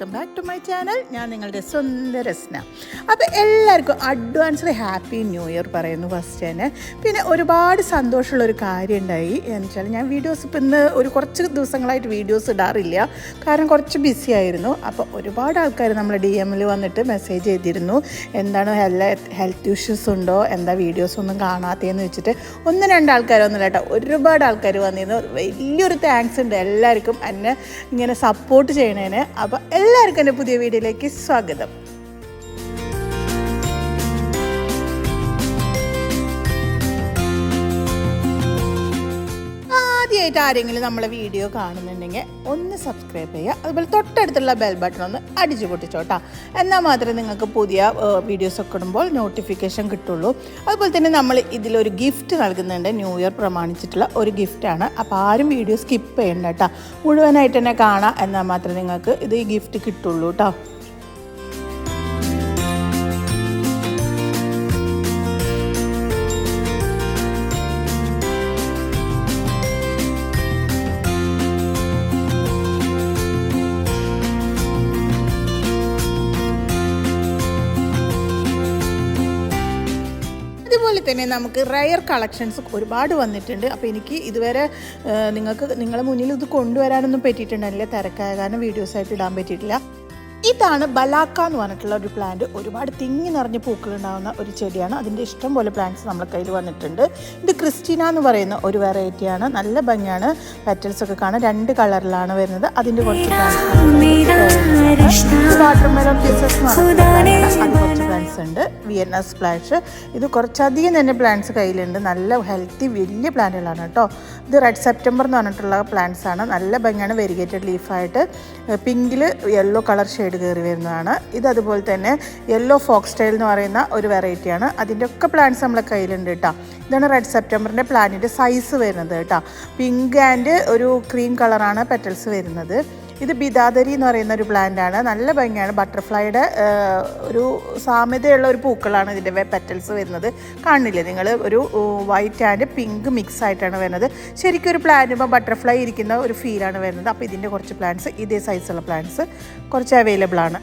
Welcome back to my channel. ഞാൻ നിങ്ങളുടെ സ്വന്തം രസ്ന. അപ്പോൾ എല്ലാവർക്കും അഡ്വാൻസ്ഡ് ഹാപ്പി ന്യൂ ഇയർ പറയുന്നു ഫസ്റ്റ് തന്നെ. പിന്നെ ഒരുപാട് സന്തോഷമുള്ളൊരു കാര്യം ഉണ്ടായി എന്ന് വെച്ചാൽ ഞാൻ വീഡിയോസ് ഇപ്പം ഇന്ന് കുറച്ച് ദിവസങ്ങളായിട്ട് വീഡിയോസ് ഇടാറില്ല, കാരണം കുറച്ച് ബിസി ആയിരുന്നു. അപ്പോൾ ഒരുപാട് ആൾക്കാർ നമ്മളെ DM-ൽ വന്നിട്ട് മെസ്സേജ് ചെയ്തിരുന്നു, എന്താണ് ഹെൽത്ത് ഇഷ്യൂസ് ഉണ്ടോ, എന്താ വീഡിയോസ് ഒന്നും കാണാത്തതെന്ന് വെച്ചിട്ട്. ഒന്ന് രണ്ട് ആൾക്കാരൊന്നുമില്ല കേട്ടോ, ഒരുപാട് ആൾക്കാർ വന്നിരുന്നു. വലിയൊരു താങ്ക്സ് ഉണ്ട് എല്ലാവർക്കും എന്നെ ഇങ്ങനെ സപ്പോർട്ട് ചെയ്യണേന്. അപ്പോൾ എല്ലാവർക്കും എൻ്റെ പുതിയ വീഡിയോയിലേക്ക് സ്വാഗതം. ആദ്യമായിട്ട് ആരെങ്കിലും നമ്മളെ വീഡിയോ കാണുന്നുണ്ടെങ്കിൽ ഒന്ന് സബ്സ്ക്രൈബ് ചെയ്യുക, അതുപോലെ തൊട്ടടുത്തുള്ള ബെൽ ബട്ടൺ ഒന്ന് അടിച്ചു പൊട്ടിച്ചോട്ടാ. എന്നാൽ മാത്രമേ നിങ്ങൾക്ക് പുതിയ വീഡിയോസൊക്കെ ഇടുമ്പോൾ നോട്ടിഫിക്കേഷൻ കിട്ടുള്ളൂ. അതുപോലെ തന്നെ നമ്മൾ ഇതിലൊരു ഗിഫ്റ്റ് നൽകുന്നുണ്ട്, ന്യൂ ഇയർ പ്രമാണിച്ചിട്ടുള്ള ഒരു ഗിഫ്റ്റാണ്. അപ്പോൾ ആരും വീഡിയോ സ്കിപ്പ് ചെയ്യണ്ട കേട്ടോ, മുഴുവനായിട്ട് തന്നെ കാണാം. എന്നാൽ മാത്രമേ നിങ്ങൾക്ക് ഇത് ഈ ഗിഫ്റ്റ് കിട്ടുള്ളൂ കേട്ടോ. അതുപോലെ തന്നെ നമുക്ക് റയർ കളക്ഷൻസ് ഒരുപാട് വന്നിട്ടുണ്ട്. അപ്പോൾ എനിക്ക് ഇതുവരെ നിങ്ങളെ മുന്നിൽ ഇത് കൊണ്ടുവരാനൊന്നും പറ്റിയിട്ടുണ്ടായില്ല, തിരക്കായ കാരണം വീഡിയോസായിട്ട് ഇടാൻ പറ്റിയിട്ടില്ല. ഇതാണ് ബലാക്ക എന്ന് പറഞ്ഞിട്ടുള്ള ഒരു പ്ലാന്റ്. ഒരുപാട് തിങ്ങി നിറഞ്ഞ് പൂക്കളുണ്ടാകുന്ന ഒരു ചെടിയാണ്. അതിൻ്റെ ഇഷ്ടം പോലെ പ്ലാന്റ്സ് നമ്മളെ കയ്യിൽ വന്നിട്ടുണ്ട്. ഇത് ക്രിസ്റ്റീന എന്ന് പറയുന്ന ഒരു വെറൈറ്റിയാണ്. നല്ല ഭംഗിയാണ്, പെറ്റൽസ് ഒക്കെ കാണാൻ 2 കളറിലാണ് വരുന്നത്. അതിൻ്റെ കുറച്ച് വാട്ടർമെലൺ പിസസ് അത് കുറച്ച് പ്ലാന്റ്സ് ഉണ്ട്. വിയറ്റ്നാം സ്പ്ലാഷ്, ഇത് കുറച്ചധികം തന്നെ പ്ലാന്റ്സ് കയ്യിലുണ്ട്. നല്ല ഹെൽത്തി വലിയ പ്ലാന്റുകളാണ് കേട്ടോ. ഇത് റെഡ് സെപ്റ്റംബർ എന്ന് പറഞ്ഞിട്ടുള്ള പ്ലാന്റ്സ് ആണ്. നല്ല ഭംഗിയാണ്, വെരിഗേറ്റഡ് ലീഫായിട്ട് പിങ്കിൽ യെല്ലോ കളർ ഷെയ്ഡ് കയറി വരുന്നതാണ്. ഇത് അതുപോലെ തന്നെ യെല്ലോ ഫോക്സ് ടെയിൽ എന്ന് പറയുന്ന ഒരു വെറൈറ്റിയാണ്. അതിൻ്റെ ഒക്കെ പ്ലാന്റ്സ് നമ്മളെ കയ്യിലുണ്ട് കേട്ടോ. ഇതാണ് റെഡ് സെപ്റ്റംബറിൻ്റെ പ്ലാന്റിൻ്റെ സൈസ് വരുന്നത് കേട്ടോ. പിങ്ക് ആൻഡ് ഒരു ക്രീം കളറാണ് പെറ്റൽസ് വരുന്നത്. ഇത് ബിദാദരി എന്ന് പറയുന്ന ഒരു പ്ലാന്റാണ്. നല്ല ഭംഗിയാണ്, ബട്ടർഫ്ലൈയുടെ ഒരു സാമ്യതയുള്ള ഒരു പൂക്കളാണ് ഇതിൻ്റെ പെറ്റൽസ് വരുന്നത്. കാണില്ലേ നിങ്ങൾ, ഒരു വൈറ്റ് ആൻഡ് പിങ്ക് മിക്സ് ആയിട്ടാണ് വരുന്നത്. ശരിക്കും ഒരു പ്ലാന്റ് ഇപ്പോൾ ബട്ടർഫ്ലൈ ഇരിക്കുന്ന ഒരു ഫീലാണ് വരുന്നത്. അപ്പോൾ ഇതിൻ്റെ കുറച്ച് പ്ലാന്റ്സ്, ഇതേ സൈസുള്ള പ്ലാന്റ്സ് കുറച്ച് അവൈലബിൾ ആണ്.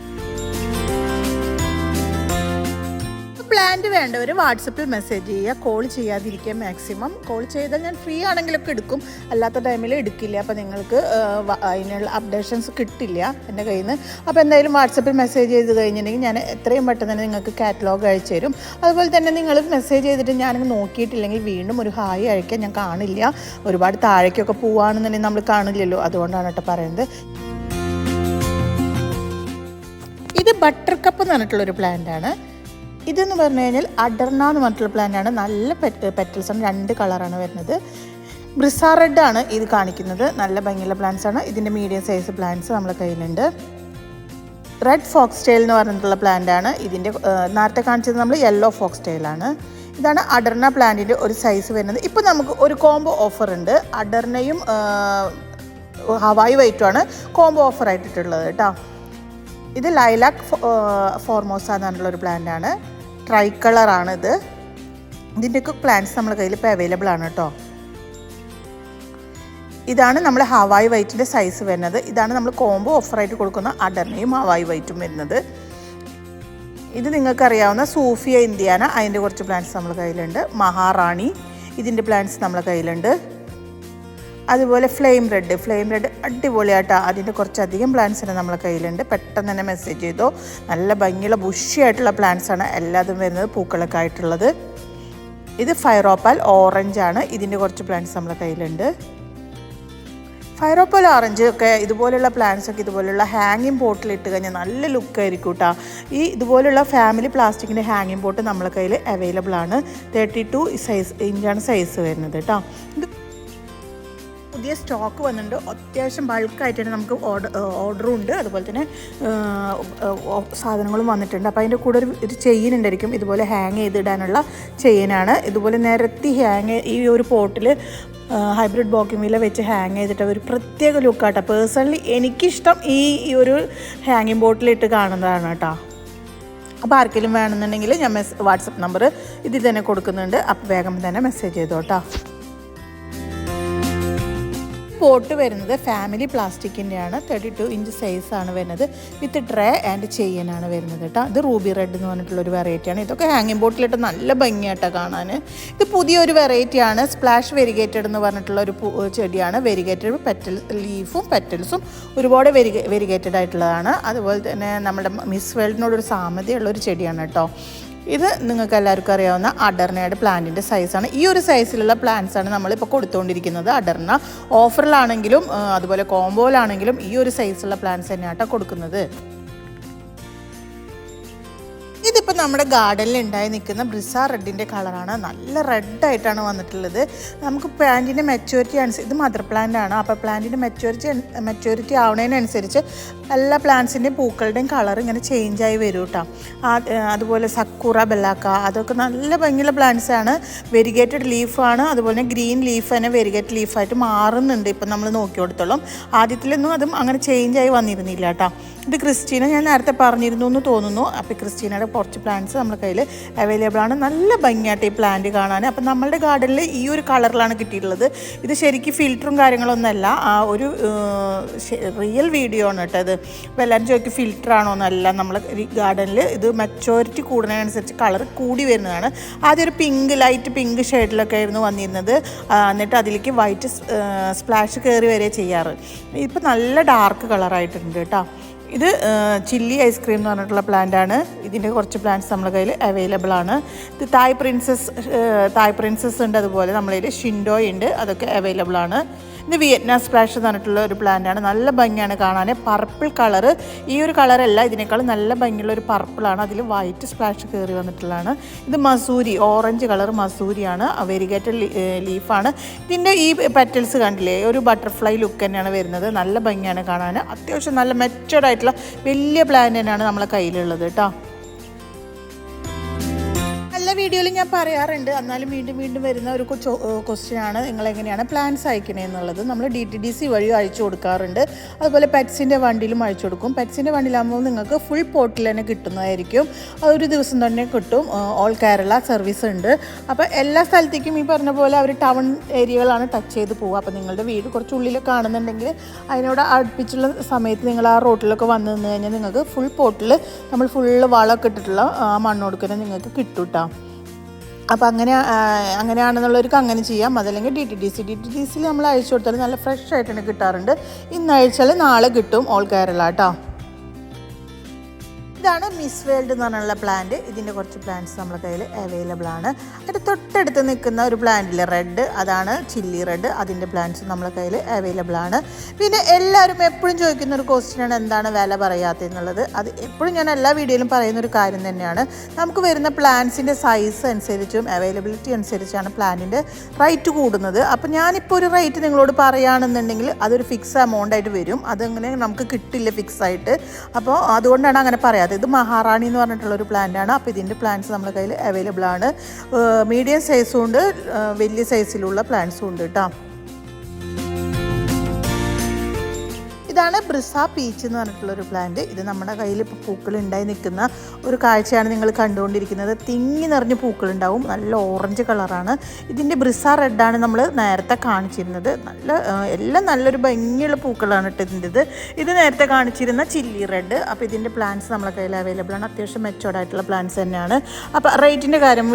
പ്ലാന്റ് വേണ്ടവർ വാട്സപ്പിൽ മെസ്സേജ് ചെയ്യുക, കോൾ ചെയ്യാതിരിക്കുക മാക്സിമം. കോൾ ചെയ്താൽ ഞാൻ ഫ്രീ ആണെങ്കിലൊക്കെ എടുക്കും, അല്ലാത്ത ടൈമിൽ എടുക്കില്ല. അപ്പോൾ നിങ്ങൾക്ക് അതിനുള്ള അപ്ഡേഷൻസ് കിട്ടില്ല എൻ്റെ കയ്യിൽ നിന്ന്. അപ്പോൾ എന്തായാലും വാട്സപ്പിൽ മെസ്സേജ് ചെയ്ത് കഴിഞ്ഞിട്ടുണ്ടെങ്കിൽ ഞാൻ എത്രയും പെട്ടെന്ന് തന്നെ നിങ്ങൾക്ക് കാറ്റലോഗ് അയച്ചു തരും. അതുപോലെ തന്നെ നിങ്ങൾ മെസ്സേജ് ചെയ്തിട്ട് ഞാനങ്ങ് നോക്കിയിട്ടില്ലെങ്കിൽ വീണ്ടും ഒരു ഹായ് അയക്കാൻ ഞാൻ കാണില്ല. ഒരുപാട് താഴേക്കൊക്കെ പോവുകയാണെന്നുണ്ടെങ്കിൽ നമ്മൾ കാണില്ലല്ലോ, അതുകൊണ്ടാണ് കേട്ടോ പറയുന്നത്. ഇത് ബട്ടർ കപ്പ് എന്ന് പറഞ്ഞിട്ടുള്ളൊരു പ്ലാന്റാണ്. ഇതെന്ന് പറഞ്ഞു കഴിഞ്ഞാൽ അഡർന എന്ന് പറഞ്ഞിട്ടുള്ള പ്ലാന്റാണ്. നല്ല പെറ്റൽസാണ്, 2 കളറാണ് വരുന്നത്. ബ്രിസ റെഡ് ആണ് ഇത് കാണിക്കുന്നത്. നല്ല ഭംഗിയുള്ള പ്ലാന്റ്സ് ആണ്. ഇതിൻ്റെ മീഡിയം സൈസ് പ്ലാന്റ്സ് നമ്മളെ കയ്യിലുണ്ട്. റെഡ് ഫോക്സ് ടെയിൽ എന്ന് പറഞ്ഞിട്ടുള്ള പ്ലാന്റാണ്. ഇതിൻ്റെ നേരത്തെ കാണിച്ചത് നമ്മൾ യെല്ലോ ഫോക്സ് ടെയിലാണ്. ഇതാണ് അഡർന പ്ലാന്റിൻ്റെ ഒരു സൈസ് വരുന്നത്. ഇപ്പോൾ നമുക്ക് ഒരു കോംബോ ഓഫർ ഉണ്ട്. അഡർനയും ഹവായി വൈറ്റുമാണ് കോംബോ ഓഫർ ആയിട്ടിട്ടുള്ളത് കേട്ടോ. ഇത് ലൈലാക് ഫോർമോസ എന്ന് പറഞ്ഞിട്ടുള്ളൊരു പ്ലാന്റാണ്. ട്രൈ കളറാണ് ഇത്. ഇതിൻ്റെയൊക്കെ പ്ലാന്റ്സ് നമ്മുടെ കയ്യിൽ ഇപ്പോൾ അവൈലബിൾ ആണ് കേട്ടോ. ഇതാണ് നമ്മൾ ഹവായി വൈറ്റിൻ്റെ സൈസ് വരുന്നത്. ഇതാണ് നമ്മൾ കോംബോ ഓഫറായിട്ട് കൊടുക്കുന്ന അഡർനയും ഹവായി വൈറ്റും വരുന്നത്. ഇത് നിങ്ങൾക്കറിയാവുന്ന സൂഫിയ ഇന്ത്യാന, അതിൻ്റെ കുറച്ച് പ്ലാന്റ്സ് നമ്മുടെ കയ്യിലുണ്ട്. മഹാറാണി, ഇതിൻ്റെ പ്ലാന്റ്സ് നമ്മുടെ കയ്യിലുണ്ട്. അതുപോലെ ഫ്ലെയിം റെഡ് അടിപൊളിയായിട്ടാ. അതിൻ്റെ കുറച്ചധികം പ്ലാന്റ്സാണ് നമ്മളെ കയ്യിലുണ്ട്. പെട്ടെന്ന് തന്നെ മെസ്സേജ് ചെയ്തോ. നല്ല ഭംഗിയുള്ള ബുഷിയായിട്ടുള്ള പ്ലാന്റ്സാണ് എല്ലാതും വരുന്നത്, പൂക്കളൊക്കെ ആയിട്ടുള്ളത്. ഇത് ഫൈറോപ്പാൽ ഓറഞ്ചാണ്. ഇതിൻ്റെ കുറച്ച് പ്ലാന്റ്സ് നമ്മളെ കയ്യിലുണ്ട്. ഫൈറോപ്പാൽ ഓറഞ്ച് ഒക്കെ ഇതുപോലുള്ള പ്ലാന്റ്സൊക്കെ ഇതുപോലുള്ള ഹാങ്ങിങ് പോട്ടിൽ ഇട്ട് കഴിഞ്ഞാൽ നല്ല ലുക്കായിരിക്കും കേട്ടോ. ഈ ഇതുപോലുള്ള ഫാമിലി പ്ലാസ്റ്റിക്കിൻ്റെ ഹാങ്ങിങ് പോട്ട് നമ്മളെ കയ്യിൽ അവൈലബിൾ ആണ്. 32 ഇഞ്ചാണ് സൈസ് വരുന്നത് കേട്ടോ. ഇത് പുതിയ സ്റ്റോക്ക് വന്നിട്ടുണ്ട്. അത്യാവശ്യം ബൾക്കായിട്ട് നമുക്ക് ഓർഡറും ഉണ്ട്. അതുപോലെ തന്നെ സാധനങ്ങളും വന്നിട്ടുണ്ട്. അപ്പോൾ അതിൻ്റെ കൂടെ ഒരു ചെയിൻ ഉണ്ടായിരിക്കും, ഇതുപോലെ ഹാങ് ചെയ്തിടാനുള്ള ചെയിനാണ്. ഇതുപോലെ നിരത്തി ഈ ഒരു പോട്ടിൽ ഹൈബ്രിഡ് ബോഗൺവില്ല വെച്ച് ഹാങ് ചെയ്തിട്ട് ഒരു പ്രത്യേക ലുക്കാട്ടോ. പേഴ്സണലി എനിക്കിഷ്ടം ഈ ഒരു ഹാങ്ങിങ് ബോട്ടിലിട്ട് കാണുന്നതാണ് കേട്ടോ. അപ്പോൾ ആർക്കെങ്കിലും വേണമെന്നുണ്ടെങ്കിൽ ഞാൻ വാട്സപ്പ് നമ്പർ ഇതിൽ തന്നെ കൊടുക്കുന്നുണ്ട്. അപ്പോൾ വേഗം തന്നെ മെസ്സേജ് ചെയ്തോട്ടോ. പോട്ട് വരുന്നത് ഫാമിലി പ്ലാസ്റ്റിക്കിൻ്റെയാണ്. 32 ഇഞ്ച് സൈസാണ് വരുന്നത്. വിത്ത് ട്രേ ആൻഡ് ചെയിനാണ് വരുന്നത് കേട്ടോ. ഇത് റൂബി റെഡ് എന്ന് പറഞ്ഞിട്ടുള്ളൊരു വെറൈറ്റിയാണ്. ഇതൊക്കെ ഹാങ്ങിങ് ബോട്ടിലിട്ട് നല്ല ഭംഗിയായിട്ടാണ് കാണാൻ. ഇത് പുതിയൊരു വെറൈറ്റിയാണ്. സ്പ്ലാഷ് വെരിഗേറ്റഡ് എന്ന് പറഞ്ഞിട്ടുള്ള ഒരു ചെടിയാണ്. വെരിഗേറ്റഡ് പെറ്റൽ ലീഫും പെറ്റൽസും ഒരുപാട് വെരിഗേറ്റഡ് ആയിട്ടുള്ളതാണ്. അതുപോലെ തന്നെ നമ്മുടെ മിസ് വേൾഡിനോടൊരു സാമ്യതയുള്ളൊരു ചെടിയാണ് കേട്ടോ. ഇത് നിങ്ങൾക്ക് എല്ലാവർക്കും അറിയാവുന്ന അഡർണയുടെ പ്ലാന്റിൻ്റെ സൈസാണ്. ഈ ഒരു സൈസിലുള്ള പ്ലാന്റ്സാണ് നമ്മളിപ്പോൾ കൊടുത്തുകൊണ്ടിരിക്കുന്നത്. അഡർണ ഓഫറിലാണെങ്കിലും അതുപോലെ കോംബോയിലാണെങ്കിലും ഈ ഒരു സൈസുള്ള പ്ലാന്റ്സ് തന്നെയാട്ടോ കൊടുക്കുന്നത്. ഇതിപ്പോൾ നമ്മുടെ ഗാർഡനിൽ ഉണ്ടായി നിൽക്കുന്ന ബ്രിസ റെഡിൻ്റെ കളറാണ്. നല്ല റെഡായിട്ടാണ് വന്നിട്ടുള്ളത്. നമുക്ക് പ്ലാന്റിൻ്റെ മെച്യൂരിറ്റി അനുസരിച്ച്, ഇത് മദർ പ്ലാന്റ് ആണ്, അപ്പോൾ പ്ലാന്റിൻ്റെ മെച്യൂരിറ്റി ആവുന്നതിനനുസരിച്ച് എല്ലാ പ്ലാന്റ്സിൻ്റെയും പൂക്കളുടെയും കളർ ഇങ്ങനെ ചേഞ്ചായി വരും കേട്ടോ. അതുപോലെ സക്കുറ ബെല്ലാക്ക അതൊക്കെ നല്ല ഭംഗിയുള്ള പ്ലാന്റ്സ് ആണ്. വെരിഗേറ്റഡ് ലീഫാണ്. അതുപോലെ തന്നെ ഗ്രീൻ ലീഫ് തന്നെ വെരിഗേറ്റഡ് ലീഫായിട്ട് മാറുന്നുണ്ട് ഇപ്പം നമ്മൾ നോക്കിയെടുത്തോളം. ആദ്യത്തിലൊന്നും അതും അങ്ങനെ ചേഞ്ചായി വന്നിരുന്നില്ല കേട്ടോ. ഇത് ക്രിസ്റ്റീന ഞാൻ നേരത്തെ പറഞ്ഞിരുന്നു എന്ന് തോന്നുന്നു. അപ്പോൾ ക്രിസ്റ്റീനയുടെ കുറച്ച് പ്ലാന്റ്സ് നമ്മുടെ കയ്യിൽ അവൈലബിൾ ആണ്. നല്ല ഭംഗിയായിട്ട് ഈ പ്ലാന്റ് കാണാൻ. അപ്പം നമ്മളുടെ ഗാർഡനിൽ ഈ ഒരു കളറിലാണ് കിട്ടിയിട്ടുള്ളത്. ഇത് ശരിക്കും ഫിൽറ്ററും കാര്യങ്ങളൊന്നുമല്ല, ഒരു റിയൽ വീഡിയോ ആണ് കേട്ടോ ഇത്. അപ്പോൾ എല്ലാവരും ചോദിക്കും ഫിൽറ്റർ ആണോ എന്നല്ല. നമ്മൾ ഗാർഡനിൽ ഇത് മെച്ചോറിറ്റി കൂടുന്നതിനനുസരിച്ച് കളർ കൂടി വരുന്നതാണ്. ആദ്യം ഒരു ലൈറ്റ് പിങ്ക് ഷെയ്ഡിലൊക്കെ ആയിരുന്നു വന്നിരുന്നത്. എന്നിട്ട് അതിലേക്ക് വൈറ്റ് സ്പ്ലാഷ് കയറി വരെ ചെയ്യാറ്. ഇപ്പം നല്ല ഡാർക്ക് കളറായിട്ടുണ്ട് കേട്ടോ. ഇത് ചില്ലി ഐസ്ക്രീം എന്ന് പറഞ്ഞിട്ടുള്ള പ്ലാന്റാണ്. ഇതിൻ്റെ കുറച്ച് പ്ലാന്റ്സ് നമ്മുടെ കയ്യിൽ അവൈലബിൾ ആണ്. ഇത് തായ് പ്രിൻസസ് ഉണ്ട്. അതുപോലെ നമ്മുടെ കയ്യിൽ ഷിൻഡോ ഉണ്ട്. അതൊക്കെ അവൈലബിൾ ആണ്. ഇത് വിയറ്റ്നാം സ്പ്ലാഷ് എന്ന് പറഞ്ഞിട്ടുള്ള ഒരു പ്ലാന്റാണ്. നല്ല ഭംഗിയാണ് കാണാൻ. പർപ്പിൾ കളറ്, ഈ ഒരു കളറല്ല, ഇതിനേക്കാളും നല്ല ഭംഗിയുള്ള ഒരു പർപ്പിളാണ്. അതിൽ വൈറ്റ് സ്പ്ലാഷ് കയറി വന്നിട്ടുള്ളതാണ്. ഇത് മസൂരി, ഓറഞ്ച് കളർ മസൂരിയാണ്. വെരിഗേറ്റഡ് ലീഫാണ്. ഇതിൻ്റെ ഈ പെറ്റൽസ് കണ്ടില്ലേ, ഒരു ബട്ടർഫ്ലൈ ലുക്ക് തന്നെയാണ് വരുന്നത്. നല്ല ഭംഗിയാണ് കാണാൻ. അത്യാവശ്യം നല്ല മെച്ചോർഡ് ആയിട്ടുള്ള വലിയ പ്ലാന്റ് തന്നെയാണ് നമ്മളെ കയ്യിലുള്ളത് കേട്ടോ. എല്ലാ വീഡിയോയിലും ഞാൻ പറയാറുണ്ട്, എന്നാലും വീണ്ടും വീണ്ടും വരുന്ന ഒരു ക്വസ്റ്റ്യനാണ്, നിങ്ങളെങ്ങനെയാണ് പ്ലാന്റ്സ് അയക്കണേ എന്നുള്ളത്. നമ്മൾ DTDC വഴി അയച്ചു കൊടുക്കാറുണ്ട്. അതുപോലെ പെറ്റ്സിൻ്റെ വണ്ടിയിലും അയച്ചു കൊടുക്കും. പെറ്റ്സിൻ്റെ വണ്ടിയിലാകുമ്പോൾ നിങ്ങൾക്ക് ഫുൾ പോട്ടിൽ തന്നെ കിട്ടുന്നതായിരിക്കും. അതൊരു ദിവസം തന്നെ കിട്ടും. ഓൾ കേരള സർവീസ് ഉണ്ട്. അപ്പോൾ എല്ലാ സ്ഥലത്തേക്കും ഈ പറഞ്ഞ പോലെ അവർ ടൗൺ ഏരിയകളാണ് ടച്ച് ചെയ്ത് പോകുക. അപ്പോൾ നിങ്ങളുടെ വീട് കുറച്ച് ഉള്ളിലൊക്കെ കാണുന്നുണ്ടെങ്കിൽ അതിനോട് അടുപ്പിച്ചുള്ള സമയത്ത് നിങ്ങൾ ആ റോട്ടിലൊക്കെ വന്നു നിന്ന് കഴിഞ്ഞാൽ നിങ്ങൾക്ക് ഫുൾ പോട്ടിൽ നമ്മൾ ഫുള്ള് വളമൊക്കെ ഇട്ടിട്ടുള്ള മണ്ണ് കൊടുക്കുന്നത് നിങ്ങൾക്ക് കിട്ടും കേട്ടോ. അപ്പോൾ അങ്ങനെയാണെന്നുള്ളവർക്ക് അങ്ങനെ ചെയ്യാം. അതല്ലെങ്കിൽ DTDCയിൽ നമ്മൾ അയച്ചു കൊടുത്താൽ നല്ല ഫ്രഷ് ആയിട്ട് തന്നെ കിട്ടാറുണ്ട്. ഇന്ന് അയച്ചാൽ നാളെ കിട്ടും ഓൾ കേരള കേട്ടോ. ഇതാണ് മിസ് വേൾഡ് എന്ന് പറഞ്ഞുള്ള പ്ലാന്റ്. ഇതിൻ്റെ കുറച്ച് പ്ലാന്റ്സ് നമ്മുടെ കയ്യിൽ അവൈലബിൾ ആണ്. അതിൻ്റെ തൊട്ടടുത്ത് നിൽക്കുന്ന ഒരു പ്ലാന്റിൽ റെഡ്, അതാണ് ചില്ലി റെഡ്. അതിൻ്റെ പ്ലാന്റ്സ് നമ്മുടെ കയ്യിൽ അവൈലബിൾ ആണ്. പിന്നെ എല്ലാവരും എപ്പോഴും ചോദിക്കുന്ന ഒരു ക്വസ്റ്റ്യനാണ് എന്താണ് വില പറയാത്തതെന്നുള്ളത്. അത് എപ്പോഴും ഞാൻ എല്ലാ വീഡിയോയിലും പറയുന്നൊരു കാര്യം തന്നെയാണ്. നമുക്ക് വരുന്ന പ്ലാന്റ്സിൻ്റെ സൈസ് അനുസരിച്ചും അവൈലബിലിറ്റി അനുസരിച്ചാണ് പ്ലാന്റിൻ്റെ റേറ്റ് കൂടുന്നത്. അപ്പോൾ ഞാനിപ്പോൾ ഒരു റേറ്റ് നിങ്ങളോട് പറയുകയാണെന്നുണ്ടെങ്കിൽ അതൊരു ഫിക്സ് എമൗണ്ട് ആയിട്ട് വരും. അതങ്ങനെ നമുക്ക് കിട്ടില്ല ഫിക്സ് ആയിട്ട്. അപ്പോൾ അതുകൊണ്ടാണ് അങ്ങനെ പറയാത്തത്. ഇത് മഹാറാണി എന്ന് പറഞ്ഞിട്ടുള്ളൊരു പ്ലാന്റാണ്. അപ്പോൾ ഇതിൻ്റെ പ്ലാന്റ്സ് നമ്മുടെ കയ്യിൽ അവൈലബിൾ ആണ്. മീഡിയം സൈസും ഉണ്ട്, വലിയ സൈസിലുള്ള പ്ലാന്റ്സും ഉണ്ട് കേട്ടോ. ഇതാണ് ബ്രിസ പീച്ച് എന്ന് പറഞ്ഞിട്ടുള്ളൊരു പ്ലാന്റ്. ഇത് നമ്മുടെ കയ്യിൽ ഇപ്പോൾ പൂക്കളുണ്ടായി നിൽക്കുന്ന ഒരു കാഴ്ചയാണ് നിങ്ങൾ കണ്ടുകൊണ്ടിരിക്കുന്നത്. തിങ്ങി നിറഞ്ഞ് പൂക്കളുണ്ടാവും. നല്ല ഓറഞ്ച് കളറാണ്. ഇതിൻ്റെ ബ്രിസ റെഡാണ് നമ്മൾ നേരത്തെ കാണിച്ചിരുന്നത്. എല്ലാം നല്ലൊരു ഭംഗിയുള്ള പൂക്കളാണ് ഇട്ടതിൻ്റെത്. ഇത് നേരത്തെ കാണിച്ചിരുന്ന ചില്ലി റെഡ്. അപ്പോൾ ഇതിൻ്റെ പ്ലാന്റ്സ് നമ്മളെ കയ്യിൽ അവൈലബിൾ ആണ്. അത്യാവശ്യം മെച്ചോർഡ് ആയിട്ടുള്ള പ്ലാന്റ്സ് തന്നെയാണ്. അപ്പോൾ റേറ്റിൻ്റെ കാര്യം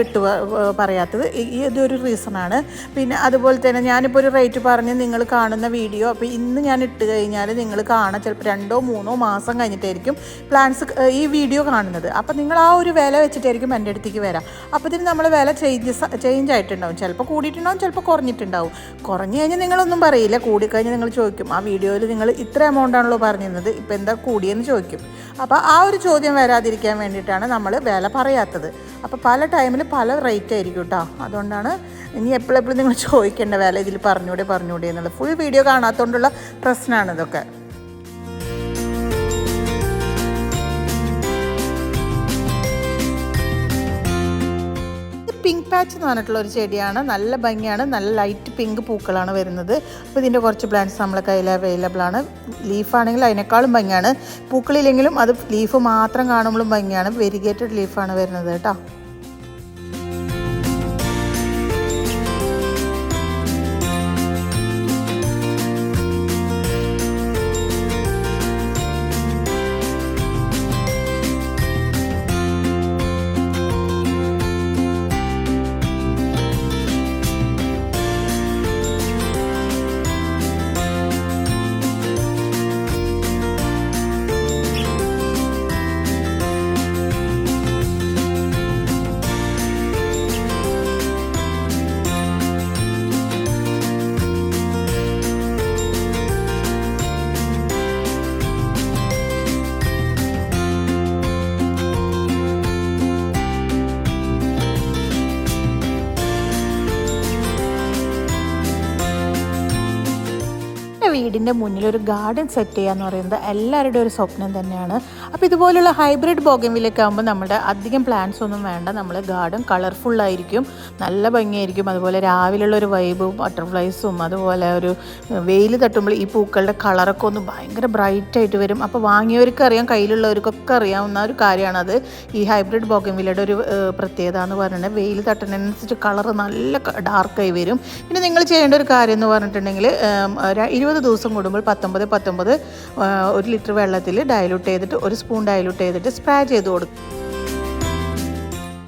പറയാത്തത് ഇതൊരു റീസണാണ്. പിന്നെ അതുപോലെ തന്നെ ഞാനിപ്പോൾ ഒരു റേറ്റ് പറഞ്ഞ് നിങ്ങൾ കാണുന്ന വീഡിയോ അപ്പോൾ ഇന്ന് ഞാൻ ഇട്ട് കഴിഞ്ഞാൽ നിങ്ങൾ കാണാൻ ചിലപ്പോൾ 2-3 മാസം കഴിഞ്ഞിട്ടായിരിക്കും പ്ലാന്റ്സ് ഈ വീഡിയോ കാണുന്നത്. അപ്പോൾ നിങ്ങൾ ആ ഒരു വില വെച്ചിട്ടായിരിക്കും എൻ്റെ അടുത്തേക്ക് വരാം. അപ്പോൾ ഇതിന് നമ്മൾ വില ചേഞ്ച് ആയിട്ടുണ്ടാവും. ചിലപ്പോൾ കൂടിയിട്ടുണ്ടാവും, ചിലപ്പോൾ കുറഞ്ഞിട്ടുണ്ടാവും. കുറഞ്ഞു കഴിഞ്ഞാൽ നിങ്ങളൊന്നും പറയില്ല. കൂടിക്കഴിഞ്ഞാൽ നിങ്ങൾ ചോദിക്കും ആ വീഡിയോയിൽ നിങ്ങൾ ഇത്ര എമൗണ്ട് ആണല്ലോ പറഞ്ഞിരുന്നത്, ഇപ്പോൾ എന്താ കൂടിയെന്ന് ചോദിക്കും. അപ്പോൾ ആ ഒരു ചോദ്യം വരാതിരിക്കാൻ വേണ്ടിയിട്ടാണ് നമ്മൾ വില പറയാത്തത്. അപ്പോൾ പല ടൈമിൽ പല റേറ്റ് ആയിരിക്കും കേട്ടോ. അതുകൊണ്ടാണ് ഇനി എപ്പോഴെപ്പോഴും നിങ്ങൾ ചോദിക്കേണ്ട വില ഇതിൽ പറഞ്ഞൂടെ എന്നുള്ളത്. ഫുൾ വീഡിയോ കാണാത്തതുകൊണ്ടുള്ള പ്രശ്നമാണ് ഇതൊക്കെ. പിങ്ക് പാച്ച് എന്ന് പറഞ്ഞിട്ടുള്ള ഒരു ചെടിയാണ്. നല്ല ഭംഗിയാണ്. നല്ല ലൈറ്റ് പിങ്ക് പൂക്കളാണ് വരുന്നത്. അപ്പോൾ ഇതിൻ്റെ കുറച്ച് പ്ലാന്റ്സ് നമ്മളെ കയ്യിൽ അവൈലബിൾ ആണ്. ലീഫാണെങ്കിൽ അതിനേക്കാളും ഭംഗിയാണ്. പൂക്കളില്ലെങ്കിലും അത് ലീഫ് മാത്രം കാണുമ്പോഴും ഭംഗിയാണ്. വെരിഗേറ്റഡ് ലീഫാണ് വരുന്നത് കേട്ടോ. വീടിൻ്റെ മുന്നിൽ ഒരു ഗാർഡൻ സെറ്റ് ചെയ്യുക എന്ന് പറയുന്നത് എല്ലാവരുടെയും ഒരു സ്വപ്നം തന്നെയാണ്. അപ്പോൾ ഇതുപോലുള്ള ഹൈബ്രിഡ് ബോഗൻവില്ലൊക്കെ ആകുമ്പോൾ നമ്മുടെ അധികം പ്ലാന്റ്സ് ഒന്നും വേണ്ട. നമ്മൾ ഗാർഡൻ കളർഫുള്ളായിരിക്കും, നല്ല ഭംഗിയായിരിക്കും. അതുപോലെ രാവിലെയുള്ള ഒരു വൈബും ബട്ടർഫ്ലൈസും അതുപോലെ ഒരു വെയിൽ തട്ടുമ്പോൾ ഈ പൂക്കളുടെ കളറൊക്കെ ഒന്ന് ഭയങ്കര ബ്രൈറ്റായിട്ട് വരും. അപ്പോൾ വാങ്ങിയവർക്ക് അറിയാം, കയ്യിലുള്ളവർക്കൊക്കെ അറിയാവുന്ന ഒരു കാര്യമാണത്. ഈ ഹൈബ്രിഡ് ബോഗൻവില്ലയുടെ ഒരു പ്രത്യേകത എന്ന് പറഞ്ഞിട്ടുണ്ടെങ്കിൽ വെയിൽ തട്ടുന്നതിനനുസരിച്ച് കളർ നല്ല ഡാർക്കായി വരും. പിന്നെ നിങ്ങൾ ചെയ്യേണ്ട ഒരു കാര്യം എന്ന് പറഞ്ഞിട്ടുണ്ടെങ്കിൽ 20 ദിവസം കൂടുമ്പോൾ 19 1 ലിറ്റർ വെള്ളത്തിൽ ഡയലൂട്ട് ചെയ്തിട്ട് 1 സ്പൂൺ ഡയലൂട്ട് ചെയ്തിട്ട് സ്പ്രേ ചെയ്ത് കൊടുക്കും.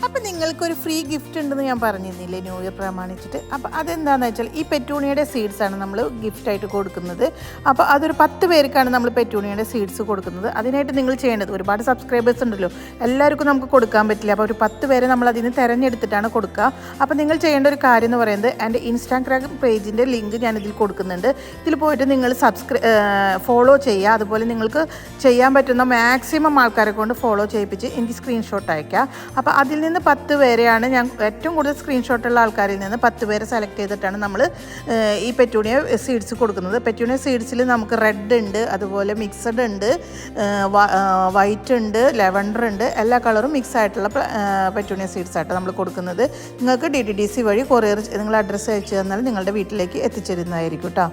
അപ്പം നിങ്ങൾക്കൊരു ഫ്രീ ഗിഫ്റ്റ് ഉണ്ടെന്ന് ഞാൻ പറഞ്ഞിരുന്നില്ലേ ന്യൂ ഇയർ പ്രമാണിച്ചിട്ട്. അപ്പോൾ അതെന്താണെന്ന് വെച്ചാൽ ഈ പെറ്റൂണിയയുടെ സീഡ്സാണ് നമ്മൾ ഗിഫ്റ്റായിട്ട് കൊടുക്കുന്നത്. അപ്പോൾ അതൊരു 10 പേർക്കാണ് നമ്മൾ പെറ്റൂണിയയുടെ സീഡ്സ് കൊടുക്കുന്നത്. അതിനായിട്ട് നിങ്ങൾ ചെയ്യേണ്ടത്, ഒരുപാട് സബ്സ്ക്രൈബേഴ്സ് ഉണ്ടല്ലോ, എല്ലാവർക്കും നമുക്ക് കൊടുക്കാൻ പറ്റില്ല. അപ്പോൾ ഒരു 10 പേരെ നമ്മൾ അതിന് തിരഞ്ഞെടുത്തിട്ടാണ് കൊടുക്കുക. അപ്പോൾ നിങ്ങൾ ചെയ്യേണ്ട ഒരു കാര്യം എന്ന് പറയുന്നത്, എൻ്റെ ഇൻസ്റ്റാഗ്രാം പേജിൻ്റെ ലിങ്ക് ഞാനിതിൽ കൊടുക്കുന്നുണ്ട്. ഇതിൽ പോയിട്ട് നിങ്ങൾ ഫോളോ ചെയ്യുക. അതുപോലെ നിങ്ങൾക്ക് ചെയ്യാൻ പറ്റുന്ന മാക്സിമം ആൾക്കാരെ കൊണ്ട് ഫോളോ ചെയ്യിപ്പിച്ച് എനിക്ക് സ്ക്രീൻഷോട്ട് അയക്കുക. അപ്പോൾ അതിൽ നിന്ന് 10 പേരെയാണ് ഞാൻ ഏറ്റവും കൂടുതൽ സ്ക്രീൻഷോട്ടുള്ള ആൾക്കാരിൽ നിന്ന് 10 പേരെ സെലക്ട് ചെയ്തിട്ടാണ് നമ്മൾ ഈ പെറ്റൂണിയ സീഡ്സ് കൊടുക്കുന്നത്. പെറ്റൂണിയ സീഡ്സിൽ നമുക്ക് റെഡ് ഉണ്ട്, അതുപോലെ മിക്സഡ് ഉണ്ട്, വൈറ്റ് ഉണ്ട്, ലെവൻഡർ ഉണ്ട്, എല്ലാ കളറും മിക്സ് ആയിട്ടുള്ള പെറ്റൂണിയ സീഡ്സ് ആയിട്ട് നമ്മൾ കൊടുക്കുന്നത്. നിങ്ങൾക്ക് DTDC വഴി കൊറിയർ നിങ്ങൾ അഡ്രസ്സ് അയച്ചു തന്നാൽ നിങ്ങളുടെ വീട്ടിലേക്ക് എത്തിച്ചേരുന്നതായിരിക്കും കേട്ടോ.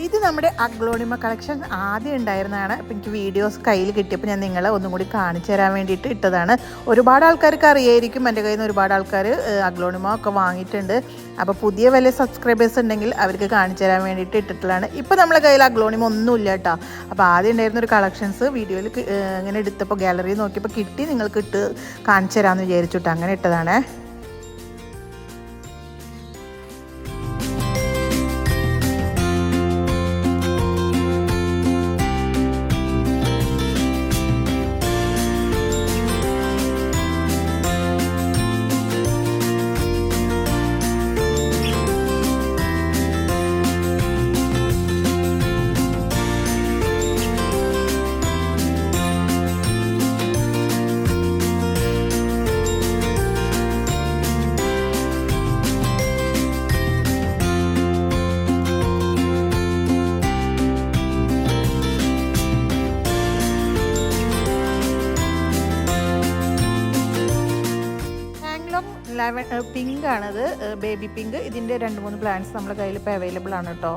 ഇത് നമ്മുടെ അഗ്ലോണിമ കളക്ഷൻ ആദ്യം ഉണ്ടായിരുന്നതാണ്. അപ്പോൾ എനിക്ക് വീഡിയോസ് കയ്യിൽ കിട്ടിയപ്പോൾ ഞാൻ നിങ്ങളെ ഒന്നും കൂടി കാണിച്ചു തരാൻ വേണ്ടിയിട്ട് ഇട്ടതാണ്. ഒരുപാട് ആൾക്കാർക്ക് അറിയായിരിക്കും, എൻ്റെ കയ്യിൽ നിന്ന് ഒരുപാട് ആൾക്കാർ അഗ്ലോണിമ ഒക്കെ വാങ്ങിയിട്ടുണ്ട്. അപ്പോൾ പുതിയ വലിയ സബ്സ്ക്രൈബേഴ്സ് ഉണ്ടെങ്കിൽ അവർക്ക് കാണിച്ചു തരാൻ വേണ്ടിയിട്ട് ഇട്ടിട്ടുള്ളതാണ്. ഇപ്പോൾ നമ്മളെ കയ്യിൽ അഗ്ലോണിമ ഒന്നുമില്ല കേട്ടോ. അപ്പോൾ ആദ്യം ഉണ്ടായിരുന്ന ഒരു കളക്ഷൻസ് വീഡിയോയിൽ ഇങ്ങനെ എടുത്തപ്പോൾ ഗാലറി നോക്കിയപ്പോൾ കിട്ടി, നിങ്ങൾക്ക് ഇട്ട് കാണിച്ചു തരാമെന്ന് വിചാരിച്ചിട്ട് അങ്ങനെ ഇട്ടതാണേ. പിങ്ക് ആണത്, ബേബി പിങ്ക്. ഇതിൻ്റെ 2-3 പ്ലാന്റ്സ് നമ്മുടെ കയ്യിൽ ഇപ്പോൾ അവൈലബിൾ ആണ് കേട്ടോ.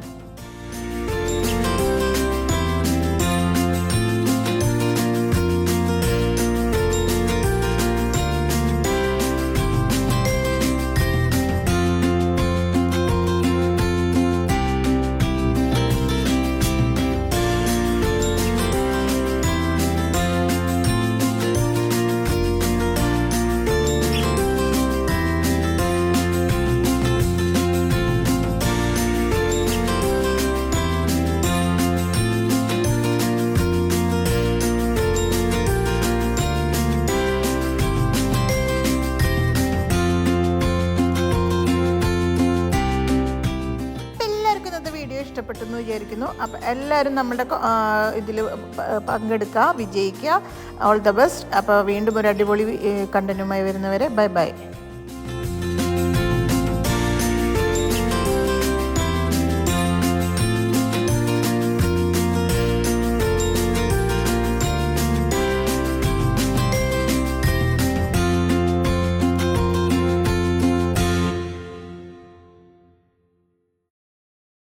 ഇഷ്ടപ്പെട്ടെന്ന് വിചാരിക്കുന്നു. അപ്പോൾ എല്ലാവരും നമ്മുടെ ഇതിൽ പങ്കെടുക്കുക, വിജയിക്കുക. All the best. അപ്പോൾ വീണ്ടും ഒരു അടിപൊളി കണ്ടന്റുമായി വരുന്നവരെ ബൈ ബൈ.